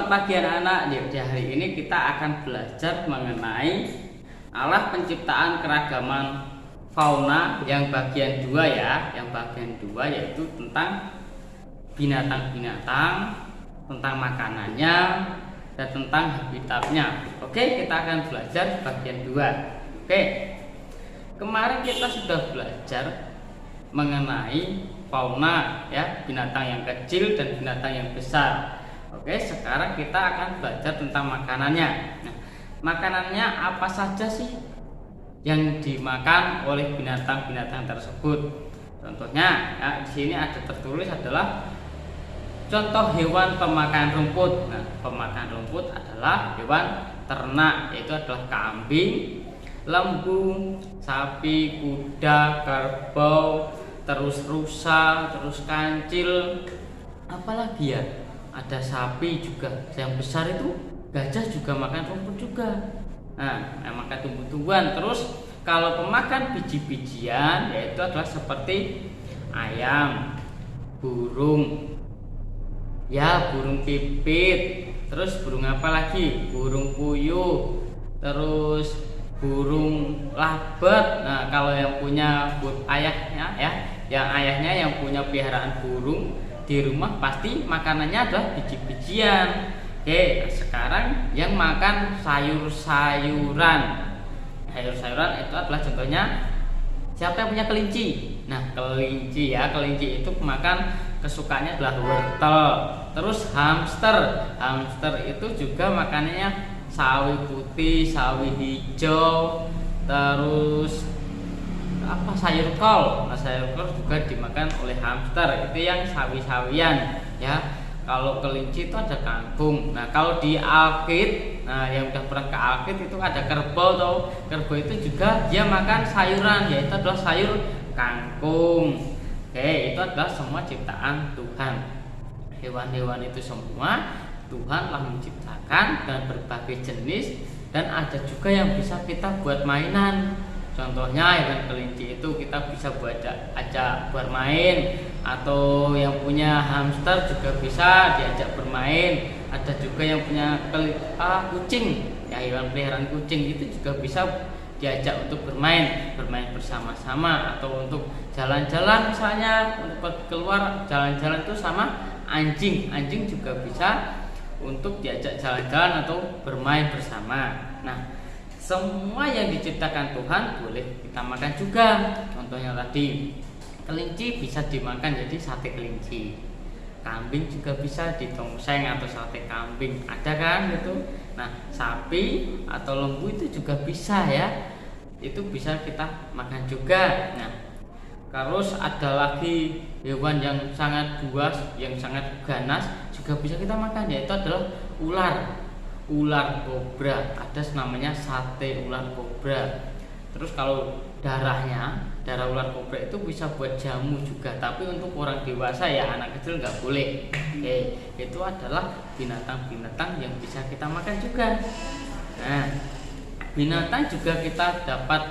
Selamat pagi anak-anak. Di hari ini kita akan belajar mengenai alat penciptaan keragaman fauna yang bagian 2 ya. Yang bagian 2 yaitu tentang binatang-binatang, tentang makanannya, dan tentang habitatnya. Oke, kita akan belajar bagian 2. Oke. Kemarin kita sudah belajar mengenai fauna ya, binatang yang kecil dan binatang yang besar. Oke, sekarang kita akan belajar tentang makanannya. Nah, makanannya apa saja sih yang dimakan oleh binatang-binatang tersebut? Contohnya, ya, di sini ada tertulis adalah contoh hewan pemakan rumput. Nah, pemakan rumput adalah hewan ternak, yaitu adalah kambing, lembu, sapi, kuda, kerbau, terus rusa, terus kancil, apalagi ya? Ada sapi juga, yang besar itu gajah juga makan rumput juga. Nah, makan tumbuh-tumbuhan. Terus kalau pemakan biji-bijian yaitu adalah seperti ayam, burung, ya burung pipit, terus burung apa lagi? Burung puyuh, terus burung labet. Nah, kalau yang punya ayahnya ya, yang ayahnya yang punya peliharaan burung di rumah pasti makanannya adalah biji-bijian. Oke, sekarang yang makan sayur-sayuran. Sayur-sayuran itu adalah contohnya siapa yang punya kelinci? Nah, kelinci ya, kelinci itu makan kesukaannya adalah wortel. Terus hamster. Hamster itu juga makanannya sawi putih, sawi hijau, terus apa sayur kol. Nah, sayur kol juga dimakan oleh hamster. Itu yang sawi-sawian ya. Kalau kelinci itu ada kangkung. Nah, kalau di Alkit, nah yang udah pernah ke Alkit itu ada kerbau tuh. Kerbau itu juga dia makan sayuran, yaitu adalah sayur kangkung. Oke, itu adalah semua ciptaan Tuhan. Hewan-hewan itu semua Tuhan telah menciptakan dan berbagai jenis, dan ada juga yang bisa kita buat mainan. Contohnya hewan kelinci itu kita bisa buat ajak bermain, atau yang punya hamster juga bisa diajak bermain. Ada juga yang punya kucing, ya hewan peliharaan kucing itu juga bisa diajak untuk bermain bersama-sama, atau untuk jalan-jalan misalnya untuk keluar jalan-jalan itu sama anjing. Anjing juga bisa untuk diajak jalan-jalan atau bermain bersama. Nah, semua yang diciptakan Tuhan boleh kita makan juga. Contohnya tadi kelinci bisa dimakan jadi sate kelinci. Kambing juga bisa ditongseng atau sate kambing. Ada kan gitu. Nah, sapi atau lembu itu juga bisa ya. Itu bisa kita makan juga. Nah, terus ada lagi hewan yang sangat buas, yang sangat ganas juga bisa kita makan, yaitu adalah ular kobra. Ada namanya sate ular kobra. Terus kalau darah ular kobra itu bisa buat jamu juga, tapi untuk orang dewasa ya, anak kecil nggak boleh. Oke, itu adalah binatang-binatang yang bisa kita makan juga. Nah, binatang juga kita dapat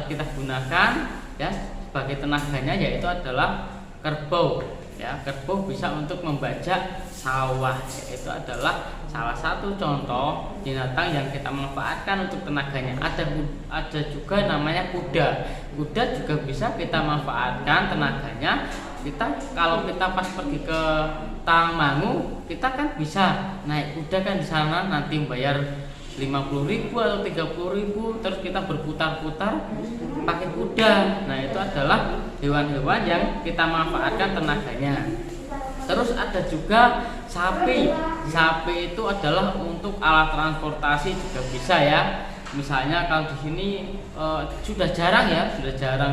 kita gunakan ya sebagai tenaganya, yaitu adalah kerbau. Ya, kerbau bisa untuk membajak sawah, yaitu adalah salah satu contoh binatang yang kita manfaatkan untuk tenaganya. Ada juga namanya kuda. Kuda juga bisa kita manfaatkan tenaganya. Kalau kita pas pergi ke Tangmangu, kita kan bisa naik kuda kan di sana, nanti bayar 50.000 atau 30.000, terus kita berputar-putar pakai kuda. Nah, itu adalah hewan-hewan yang kita manfaatkan tenaganya. Terus ada juga sapi. Sapi itu adalah untuk alat transportasi juga bisa ya. Misalnya kalau di sini sudah jarang,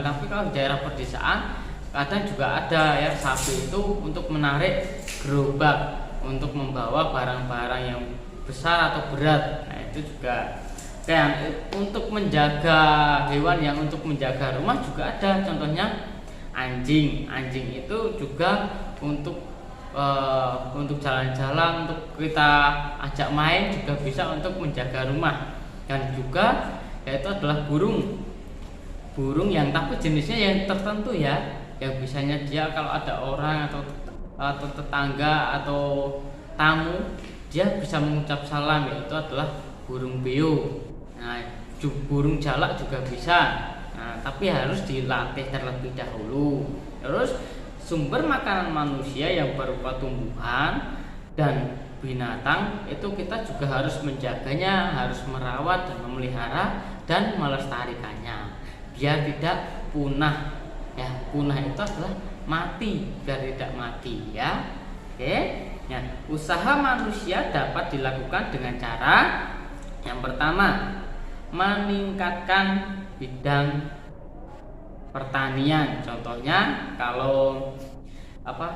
tapi kalau di daerah pedesaan kadang juga ada ya, sapi itu untuk menarik gerobak, untuk membawa barang-barang yang besar atau berat. Nah, itu juga kayak untuk menjaga hewan, yang untuk menjaga rumah juga ada. Contohnya anjing. Anjing itu juga untuk jalan-jalan, untuk kita ajak main, juga bisa untuk menjaga rumah. Dan juga yaitu adalah burung yang tapi jenisnya yang tertentu ya, yang bisanya dia kalau ada orang atau tetangga atau tamu, dia bisa mengucap salam, yaitu adalah burung beo. Nah, burung jalak juga bisa. Nah, tapi harus dilatih terlebih dahulu. Terus sumber makanan manusia yang berupa tumbuhan dan binatang itu kita juga harus menjaganya, harus merawat dan memelihara dan melestarikannya biar tidak punah. Ya, punah itu adalah mati, biar tidak mati ya. Oke. Ya, usaha manusia dapat dilakukan dengan cara yang pertama, meningkatkan bidang pertanian. Contohnya kalau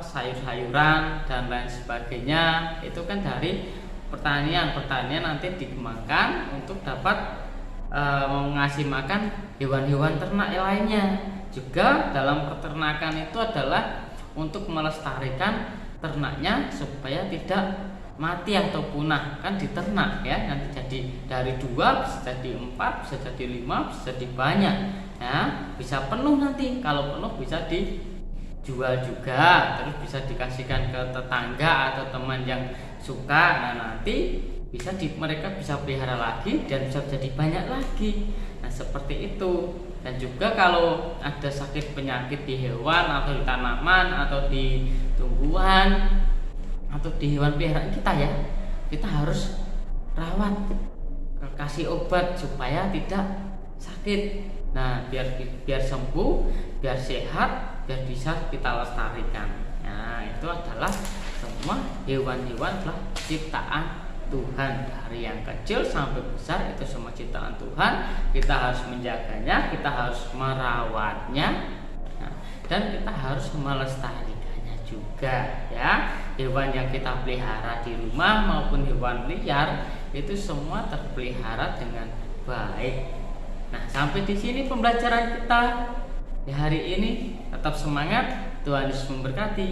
sayur-sayuran dan lain sebagainya itu kan dari pertanian nanti dikembangkan untuk dapat mengasih makan hewan-hewan ternak yang lainnya. Juga dalam peternakan itu adalah untuk melestarikan ternaknya supaya tidak mati atau punah, kan diternak ya, nanti jadi dari 2 bisa jadi 4, bisa jadi 5, bisa jadi banyak ya, bisa penuh nanti. Kalau penuh bisa dijual juga, terus bisa dikasihkan ke tetangga atau teman yang suka. Nah, nanti mereka bisa pelihara lagi dan bisa jadi banyak lagi. Nah, seperti itu. Dan juga kalau ada sakit penyakit di hewan atau di tanaman atau di tumbuhan atau di hewan peliharaan kita ya, kita harus rawat, kasih obat supaya tidak sakit. Nah, biar sembuh, biar sehat, biar bisa kita lestarikan. Nah, itu adalah semua hewan-hewan adalah ciptaan Tuhan, dari yang kecil sampai besar itu semua ciptaan Tuhan. Kita harus menjaganya, kita harus merawatnya, dan kita harus melestarikannya juga ya. Hewan yang kita pelihara di rumah maupun hewan liar itu semua terpelihara dengan baik. Nah, sampai di sini pembelajaran kita di hari ini. Tetap semangat, Tuhan Yesus memberkati.